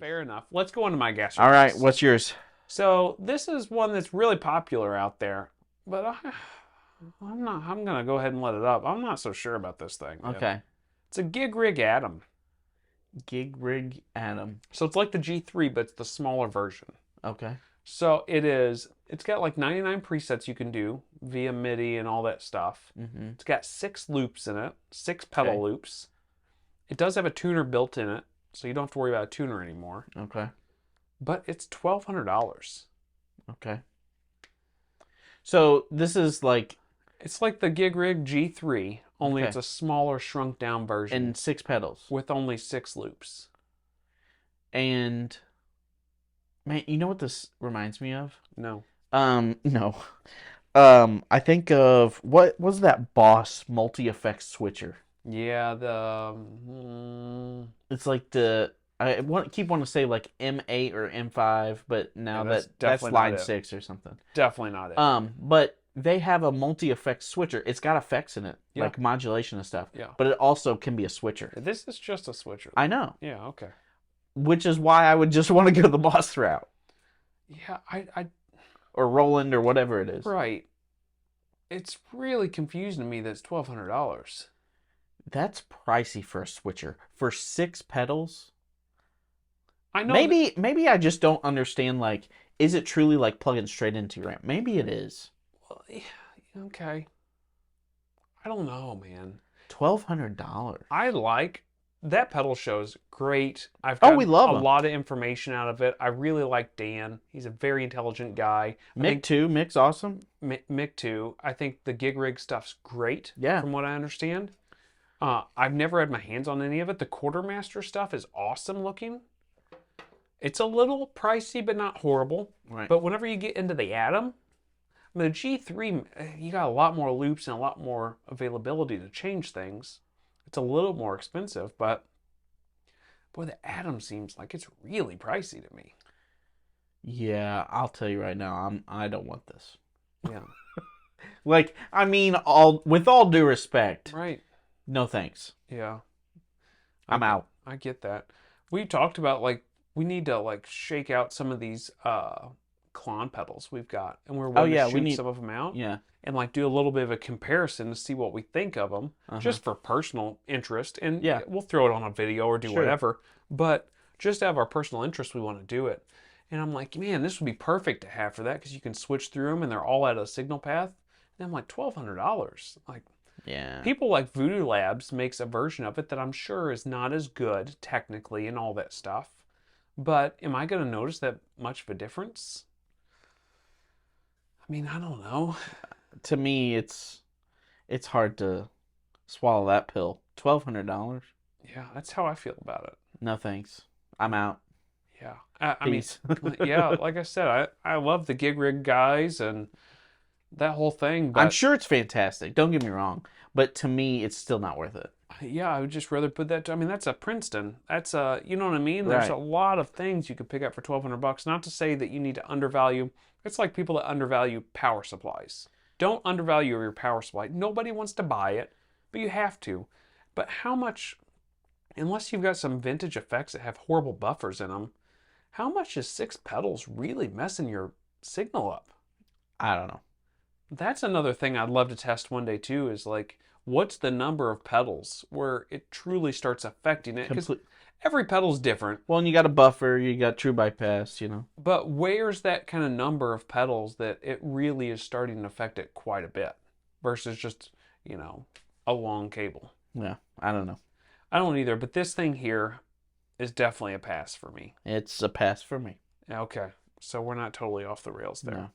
Fair enough. Let's go into my gas. All right, what's yours? So this is one that's really popular out there, but I'm not. I'm gonna go ahead and let it up. I'm not so sure about this thing, man. Okay. It's a GigRig Atom. GigRig Atom. So it's like the G3, but it's the smaller version. Okay. So it is. It's got like 99 presets you can do via MIDI and all that stuff. Mm-hmm. It's got 6 loops in it, 6 pedal loops. It does have a tuner built in it, so you don't have to worry about a tuner anymore. Okay. But it's $1,200. Okay. So this is like... It's like the GigRig G3, only Okay. it's a smaller, shrunk down version. And 6 pedals. With only 6 loops. And... Man, you know what this reminds me of? No. No. I think of... What was that Boss multi-effects switcher? Yeah, It's like the... keep wanting to say like M8 or M5, but now Yeah, that's definitely line not it. 6 or something. Definitely not it. But they have a multi-effects switcher. It's got effects in it, Yeah. like modulation and stuff. Yeah. But it also can be a switcher. This is just a switcher. I know. Yeah, okay. Which is why I would just want to go the Boss route. Yeah, I Or Roland or whatever it is. right. It's really confusing to me that it's $1,200. That's pricey for a switcher. For 6 pedals? I know. Maybe I just don't understand, like, is it truly like plugging straight into your amp? Maybe it is. Well, yeah, okay. I don't know, man. $1,200. I like that pedal show's great. I've Oh, got we love a him. lot of information out of it. I really like Dan. He's a very intelligent guy. Mick's awesome. Mick too. I think the GigRig stuff's great. Yeah. From what I understand. I've never had my hands on any of it. The Quartermaster stuff is awesome looking. It's a little pricey, but not horrible. Right. But whenever you get into the Atom, I mean, the G3, you got a lot more loops and a lot more availability to change things. It's a little more expensive, but boy, the Atom seems like it's really pricey to me. Yeah, I'll tell you right now, I don't want this. Yeah. Like, I mean, with all due respect. Right. No thanks. Yeah. I'm out. I get that. We talked about, like, we need to, like, shake out some of these Klon pedals we've got, and we're willing to shoot some of them out. Yeah. And like do a little bit of a comparison to see what we think of them, just for personal interest. And yeah, we'll throw it on a video or do whatever. But just to have our personal interest, we want to do it. And I'm like, man, this would be perfect to have for that because you can switch through them and they're all at a signal path. And I'm like, $1,200. Like, yeah. People like Voodoo Labs makes a version of it that I'm sure is not as good technically and all that stuff. But am I going to notice that much of a difference? I mean, I don't know. To me, it's hard to swallow that pill. $1,200. Yeah, that's how I feel about it. No thanks. I'm out. Yeah, I mean, yeah, like I said, I love the GigRig guys and that whole thing. But I'm sure it's fantastic. Don't get me wrong, but to me, it's still not worth it. Yeah, I would just rather put that. I mean, that's a Princeton. That's a, you know what I mean? There's a lot of things you could pick up for $1,200. Not to say that you need to undervalue. It's like people that undervalue power supplies. Don't undervalue your power supply. Nobody wants to buy it, but you have to. But how much, unless you've got some vintage effects that have horrible buffers in them, how much is 6 pedals really messing your signal up? I don't know. That's another thing I'd love to test one day too, is like, what's the number of pedals where it truly starts affecting it? Because every pedal's different. Well, and you got a buffer, you got true bypass, you know. But where's that kind of number of pedals that it really is starting to affect it quite a bit versus just, you know, a long cable? Yeah, I don't know. I don't either, but this thing here is definitely a pass for me. It's a pass for me. Okay, so we're not totally off the rails there. No.